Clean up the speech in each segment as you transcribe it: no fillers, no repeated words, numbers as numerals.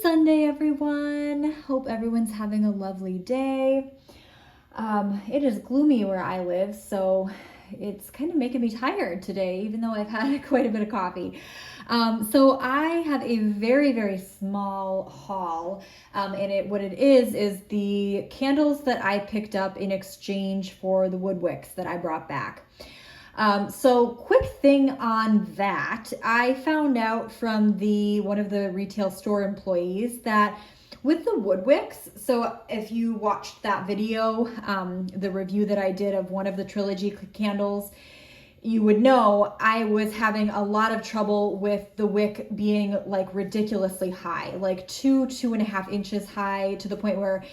Sunday, everyone. Hope everyone's having a lovely day. It is gloomy where I live, so it's kind of making me tired today, even though I've had quite a bit of coffee. So I have a very, very small haul, and what it is the candles that I picked up in exchange for the wood wicks that I brought back. So quick thing on that, I found out from one of the retail store employees that with the wood wicks, so if you watched that video, the review that I did of one of the trilogy candles, you would know I was having a lot of trouble with the wick being like ridiculously high, like 2.5 inches high, to the point where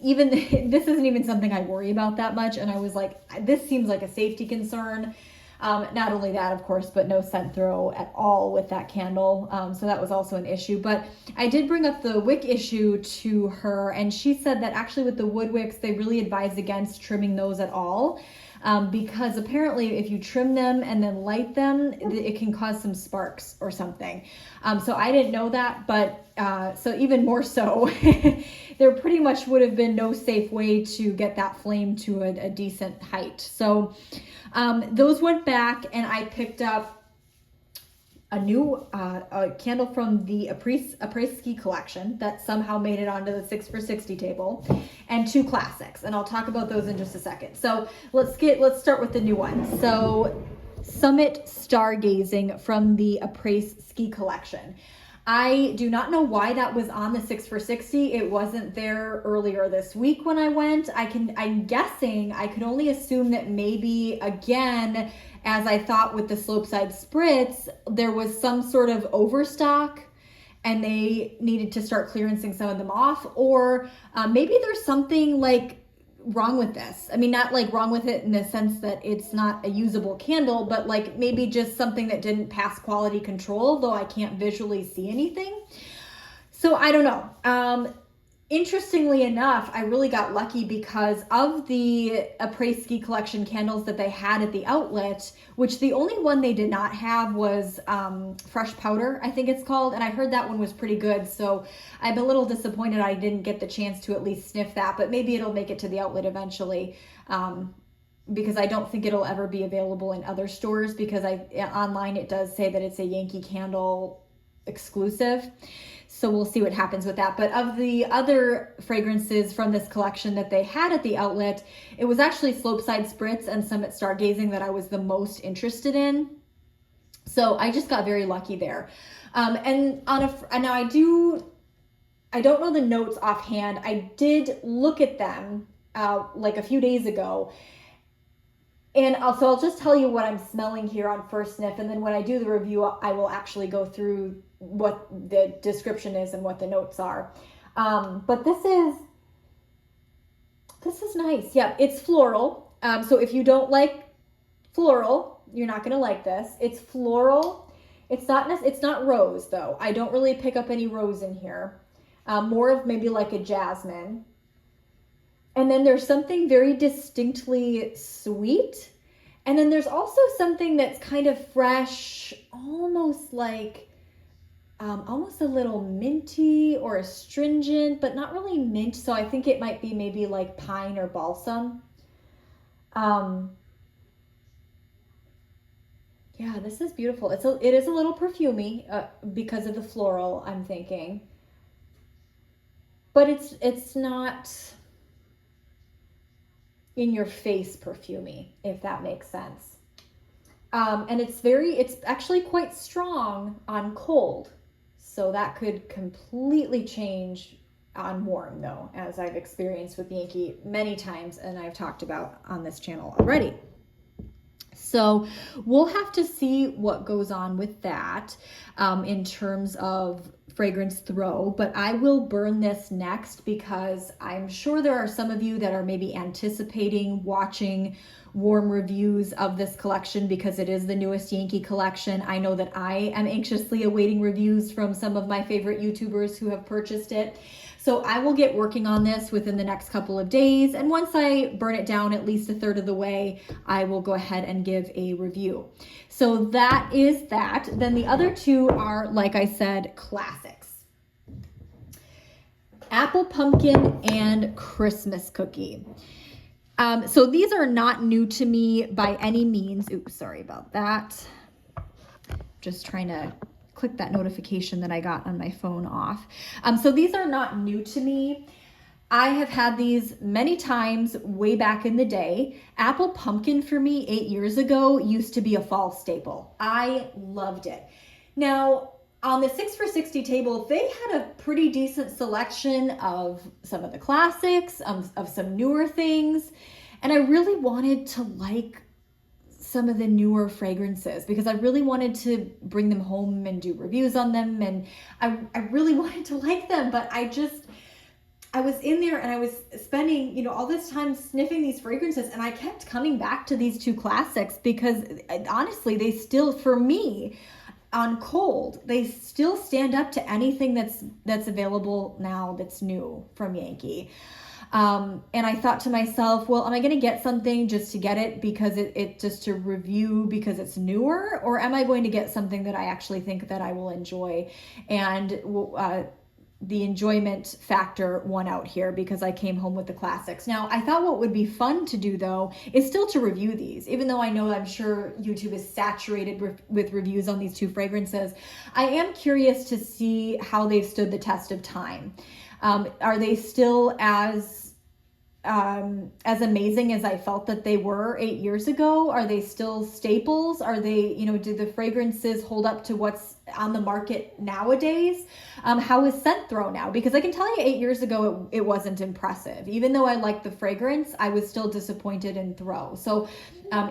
even this isn't even something I worry about that much. And I was like, this seems like a safety concern. Not only that, of course, but no scent throw at all with that candle. So that was also an issue. But I did bring up the wick issue to her, and she said that actually with the wood wicks, they really advise against trimming those at all. Because apparently if you trim them and then light them, it can cause some sparks or something. So I didn't know that, but so even more so, there pretty much would have been no safe way to get that flame to a decent height. So those went back, and I picked up a new a candle from the Apres Ski Collection that somehow made it onto the 6 for $60 table, and two classics, and I'll talk about those in just a second. So let's start with the new one. So Summit Stargazing from the Apres Ski Collection. I do not know why that was on the 6 for $60. It wasn't there earlier this week when I went. I'm guessing, I could only assume that maybe, again, as I thought with the slope side spritz, there was some sort of overstock and they needed to start clearancing some of them off, or maybe there's something like wrong with this. I mean, not like wrong with it in the sense that it's not a usable candle, but like maybe just something that didn't pass quality control, though I can't visually see anything. So I don't know. Interestingly enough, I really got lucky because of the Apres Ski Collection candles that they had at the outlet, which the only one they did not have was Fresh Powder, I think it's called. And I heard that one was pretty good. So I'm a little disappointed I didn't get the chance to at least sniff that, but maybe it'll make it to the outlet eventually. Because I don't think it'll ever be available in other stores, because online it does say that it's a Yankee Candle exclusive. So we'll see what happens with that. But of the other fragrances from this collection that they had at the outlet, it was actually Slopeside Spritz and Summit Stargazing that I was the most interested in. So I just got very lucky there. And now I don't know the notes offhand. I did look at them like a few days ago. And also, I'll just tell you what I'm smelling here on first sniff, and then when I do the review, I will actually go through what the description is and what the notes are. But this is nice. Yeah, it's floral. So if you don't like floral, you're not gonna like this. It's floral. It's not rose though. I don't really pick up any rose in here. More of maybe like a jasmine. And then there's something very distinctly sweet. And then there's also something that's kind of fresh, almost like, almost a little minty or astringent, but not really mint. So I think it might be maybe like pine or balsam. Yeah, this is beautiful. It is a little perfumey because of the floral, I'm thinking. But it's not in your face perfumey, if that makes sense. And it's actually quite strong on cold. So that could completely change on warm though, as I've experienced with Yankee many times and I've talked about on this channel already. So we'll have to see what goes on with that in terms of fragrance throw, but I will burn this next because I'm sure there are some of you that are maybe anticipating watching warm reviews of this collection because it is the newest Yankee collection. I know that I am anxiously awaiting reviews from some of my favorite YouTubers who have purchased it. So I will get working on this within the next couple of days. And once I burn it down at least a third of the way, I will go ahead and give a review. So that is that. Then the other two are, like I said, classics. Apple pumpkin and Christmas cookie. So these are not new to me by any means. Oops, sorry about that. Just trying to click that notification that I got on my phone off. So these are not new to me. I have had these many times way back in the day. Apple pumpkin for me 8 years ago used to be a fall staple. I loved it. Now, on the 6 for $60 table, they had a pretty decent selection of some of the classics, of some newer things. And I really wanted to like some of the newer fragrances because I really wanted to bring them home and do reviews on them. And I really wanted to like them, but I was in there and I was spending, all this time sniffing these fragrances, and I kept coming back to these two classics because honestly, they still, for me, on cold, they still stand up to anything that's available now that's new from Yankee. And I thought to myself, well, am I going to get something just to get it because it just to review because it's newer, or am I going to get something that I actually think that I will enjoy? And the enjoyment factor won out here because I came home with the classics. Now, I thought what would be fun to do though is still to review these, even though I'm sure YouTube is saturated with reviews on these two fragrances. I am curious to see how they've stood the test of time. Are they still as amazing as I felt that they were 8 years ago? Are they still staples? Are they, do the fragrances hold up to what's on the market nowadays? How is scent throw now? Because I can tell you 8 years ago, it wasn't impressive. Even though I liked the fragrance, I was still disappointed in throw. So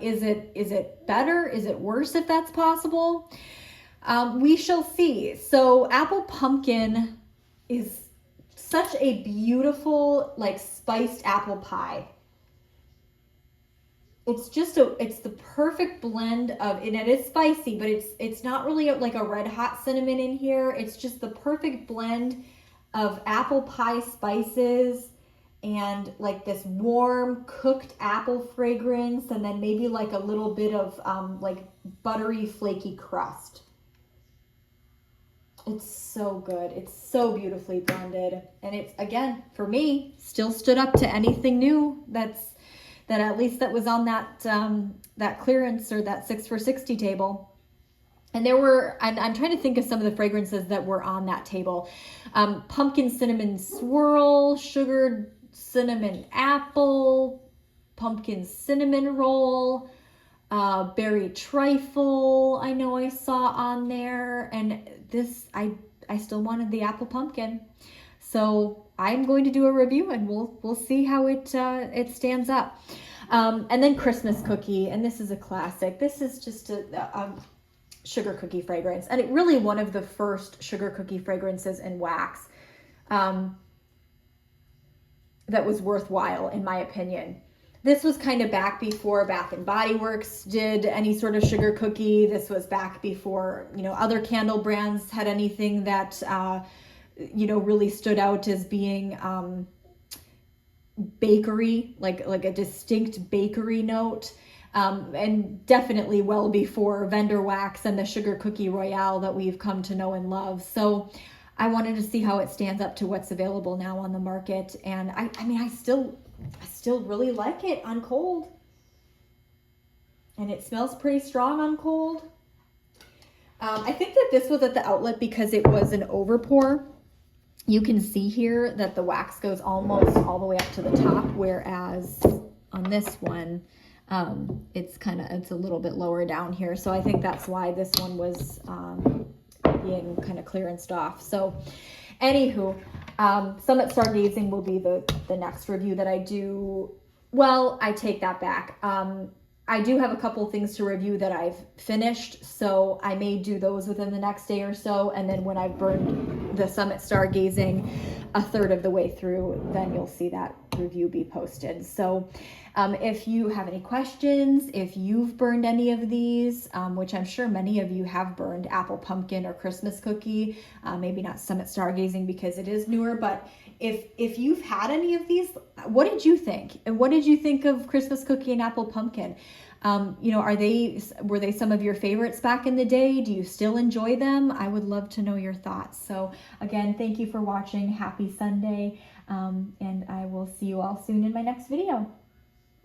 is it better? Is it worse if that's possible? We shall see. So apple pumpkin is such a beautiful, spiced apple pie. It's it's the perfect blend of, and it is spicy, but it's not really like a red hot cinnamon in here. It's just the perfect blend of apple pie spices and this warm cooked apple fragrance, and then maybe a little bit of buttery flaky crust. It's so good. It's so beautifully blended. And it's, again, for me, still stood up to anything new that at least that was on that clearance or that 6 for $60 table. And I'm trying to think of some of the fragrances that were on that table. Pumpkin cinnamon swirl, sugared cinnamon apple, pumpkin cinnamon roll, berry trifle, I know I saw on there. And this, I still wanted the apple pumpkin. So I'm going to do a review and we'll see how it stands up. And then Christmas cookie, and this is a classic. This is just a sugar cookie fragrance, and it really one of the first sugar cookie fragrances in wax that was worthwhile, in my opinion. This was kind of back before Bath and Body Works did any sort of sugar cookie. This was back before, other candle brands had anything that, really stood out as being bakery, like a distinct bakery note. And definitely well before Vendor Wax and the Sugar Cookie Royale that we've come to know and love. So I wanted to see how it stands up to what's available now on the market. And I still really like it on cold. And it smells pretty strong on cold. I think that this was at the outlet because it was an overpour. You can see here that the wax goes almost all the way up to the top, whereas on this one, it's a little bit lower down here. So I think that's why this one was being kind of clearanced off. So anywho, Summit Stargazing will be the next review that I do. Well, I take that back. I do have a couple things to review that I've finished, so I may do those within the next day or so, and then when I've burned the Summit Stargazing a third of the way through, then you'll see that review be posted. So if you have any questions, if you've burned any of these, which I'm sure many of you have burned, apple pumpkin or Christmas cookie, maybe not Summit Stargazing because it is newer, but if you've had any of these, what did you think? And what did you think of Christmas cookie and apple pumpkin? You know, were they some of your favorites back in the day? Do you still enjoy them? I would love to know your thoughts. So again, thank you for watching. Happy Sunday. And I will see you all soon in my next video.